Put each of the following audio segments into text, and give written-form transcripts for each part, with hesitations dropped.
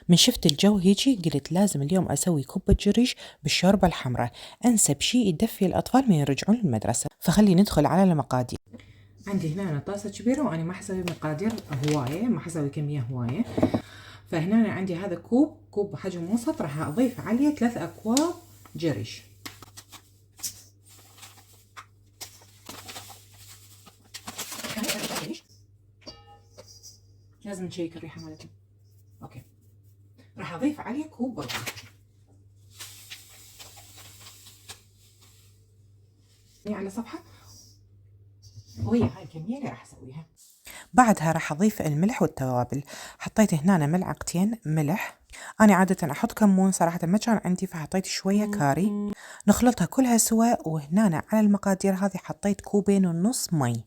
من شفت الجو هيجي قلت لازم اليوم أسوي كوبة جريش بالشوربة الحمراء، أنسب شيء يدفي الأطفال من يرجعون المدرسة. فخلي ندخل على المقادير. عندي هنا طاسة كبيرة وأنا ما حسوي مقادير هواية، ما حسوي كمية هواية. فهنا عندي هذا كوب بحجم وسط، راح أضيف عليه 3 أكواب جريش. لازم نشيك الريحة مالته. أوكي، راح أضيف عليه كوب برضه على صفحة، وهي هاي الكمية اللي راح أسويها. بعدها راح أضيف الملح والتوابل. حطيت هنا ملعقتين ملح. أنا عادة أحط كمون، صراحة ما كان عندي فحطيت شوية كاري. نخلطها كلها سوا، وهنا على المقادير هذه حطيت 2.5 كوب مي.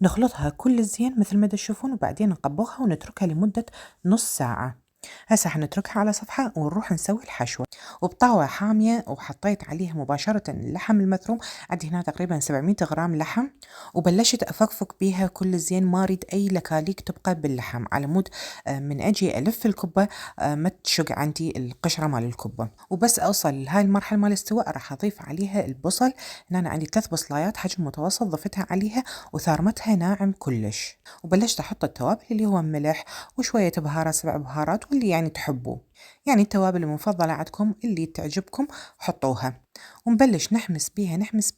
نخلطها كل زين مثل ما تشوفون، وبعدين نقبوها ونتركها لمدة نص ساعة. هسه حنتركها على صفحة ونروح نسوي الحشوة. وبطاوة حامية وحطيت عليها مباشرة اللحم المثروم. عندي هنا تقريبا 700 غرام لحم، وبلشت أفكفك بيها كل زين، ما أريد أي لكاليك تبقى باللحم، على مود من أجي ألف الكبة ما تشق عندي القشرة مال الكبة. وبس أوصل لهاي المرحلة مال الاستواء راح أضيف عليها البصل. هنا أنا عندي 3 بصلايات حجم متوسط ضفتها عليها وثارمتها ناعم كلش. وبلشت أحط التوابل اللي هو ملح وشوية بهارات، 7 بهارات واللي يعني تحبوه، يعني التوابل المفضلة عندكم اللي تعجبكم حطوها. ونبلش نحمس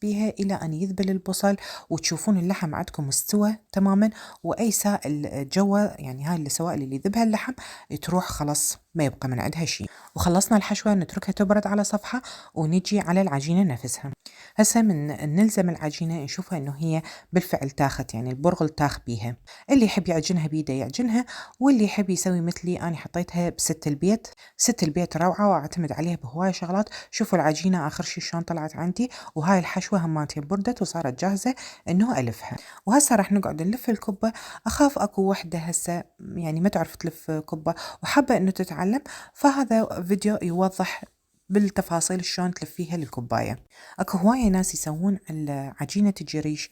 بيها إلى أن يذبل البصل وتشوفون اللحم عندكم استوى تماما، وأي سائل جوا يعني هاي السوائل اللي ذبها اللحم تروح خلاص، ما يبقى من عندها شيء. وخلصنا الحشوة نتركها تبرد على صفحة ونجي على العجينة نفسها. هسه من نلزم العجينة نشوفها إنه هي بالفعل تاخت، يعني البرغل تاخ بيها. اللي يحب يعجنها بيده يعجنها، واللي يحب يسوي مثلي أنا حطيتها بست البيت. ست البيت روعة واعتمد عليها بهواي شغلات. شوفوا العجينة آخر شي شلون طلعت عندي، وهاي الحشوة هماتين بردت وصارت جاهزة إنه ألفها. وهسه راح نقعد نلف الكبة. أخاف أكو وحدة هسه يعني ما تعرف تلف كبة وحابة إنه تتعلم، فهذا فيديو يوضح بالتفاصيل شلون تلفيها للكوباية. اكو هواية ناس يسوون عجينة الجريش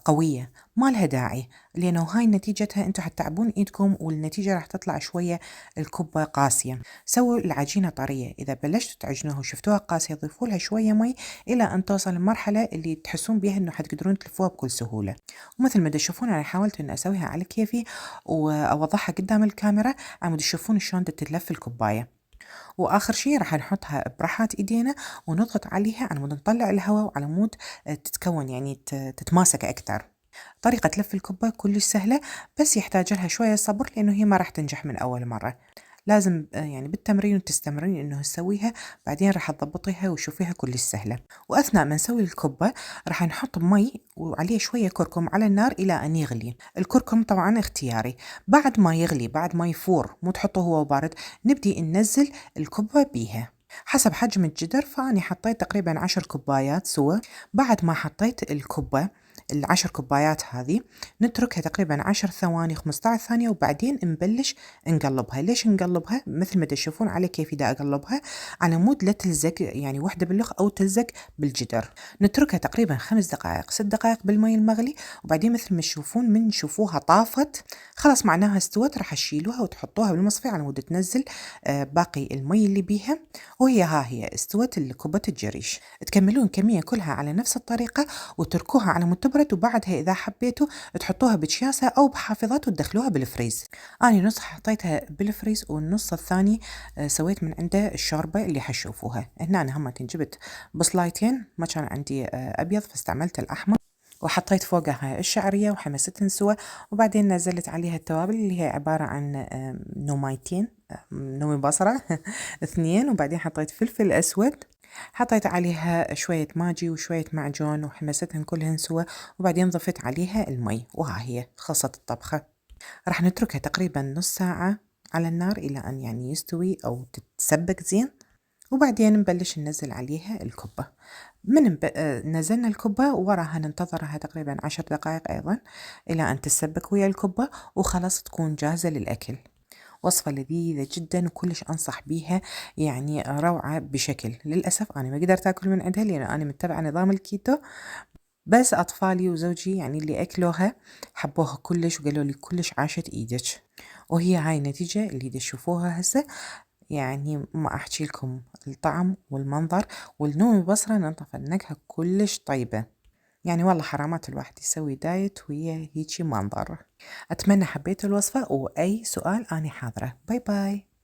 قوية، ما لها داعي، لأنه هاي نتيجتها انتم حتتعبون ايدكم والنتيجة راح تطلع شوية الكوباية قاسية. سووا العجينة طرية، إذا بلشتوا تعجنوها وشفتوها قاسية ضيفوا لها شوية مي إلى أن توصل المرحلة اللي تحسون بها إنه حتقدرون تلفوها بكل سهولة. ومثل ما تشوفون أنا حاولت إن أسويها على كيفي وأوضحها قدام الكاميرا عم تشوفون شلون تتلف الكوباية. واخر شيء راح نحطها براحات ايدينا ونضغط عليها على مود نطلع الهواء وعلى مود تتكون يعني تتماسك اكثر. طريقة لف الكبة كلش سهلة، بس يحتاج لها شوية صبر لأنه هي ما راح تنجح من أول مرة. لازم يعني بالتمرين وتستمرين إنه تسويها، بعدين راح تضبطيها وتشوفيها كلش سهلة. وأثناء ما نسوي الكبة راح نحط مي وعليه شوية كركم على النار إلى أن يغلي. الكركم طبعا اختياري. بعد ما يغلي، بعد ما يفور، مو تحطه هو بارد، نبدي ننزل الكبة بيها حسب حجم الجدر. فأني حطيت تقريبا 10 كوبايات سوا. بعد ما حطيت الكبة، ال10 كوبايات هذه، نتركها تقريبا 10 ثواني 15 ثانية، وبعدين نبلش نقلبها. ليش نقلبها؟ مثل ما تشوفون على كيف دا أقلبها، على مود لا تلزق يعني وحدة باللخ أو تلزق بالجدر. نتركها تقريبا 5 دقائق 6 دقائق بالمي المغلي، وبعدين مثل ما تشوفون من تشوفوها طافت خلاص معناها استوت. راح تشيلوها وتحطوها بالمصفى على مود تنزل باقي المي اللي بيها، وهي هي استوت الكوبة الجريش. تكملون كمية كلها على نفس الطريقة وتركوها على مود تبرد، وبعدها إذا حبيتوا تحطوها بشياسة أو بحافظات وتدخلوها بالفريز. أنا نص حطيتها بالفريز والنص الثاني سويت من عنده الشوربة اللي حشوفوها. هنا أنا هم جبت بصلايتين، ما كان عندي أبيض فاستعملت الأحمر، وحطيت فوقها الشعرية وحمستهن سوا. وبعدين نزلت عليها التوابل اللي هي عبارة عن نوميتين، نومي بصرة اثنين، وبعدين حطيت فلفل أسود، حطيت عليها شوية ماجي وشوية معجون وحمستهن كلهن سوا. وبعدين ضفت عليها المي، وها هي خلصت الطبخة. راح نتركها تقريبا نص ساعة على النار إلى أن يعني يستوي أو تتسبك زين، وبعدين نبلش ننزل عليها الكبة. نزلنا الكبة وراها ننتظرها تقريبا 10 دقائق أيضا إلى أن تتسبك ويا الكبة، وخلاص تكون جاهزة للأكل. وصفة لذيذة جدا وكلش أنصح بيها، يعني روعة بشكل. للأسف أنا ما قدرت أكل من عندها لأن أنا متبعة نظام الكيتو، بس أطفالي وزوجي يعني اللي أكلوها حبوها كلش وقالوا لي كلش عاشت إيدك. وهي هاي النتيجة اللي تشوفوها هسه. يعني ما أحكي لكم الطعم والمنظر، والنوم ببصرة ننطف النكهة كلش طيبة. يعني والله حرامات الواحد يسوي دايت ويا هيجي منظر. أتمنى حبيتوا الوصفة، وأي سؤال أنا حاضرة. باي باي.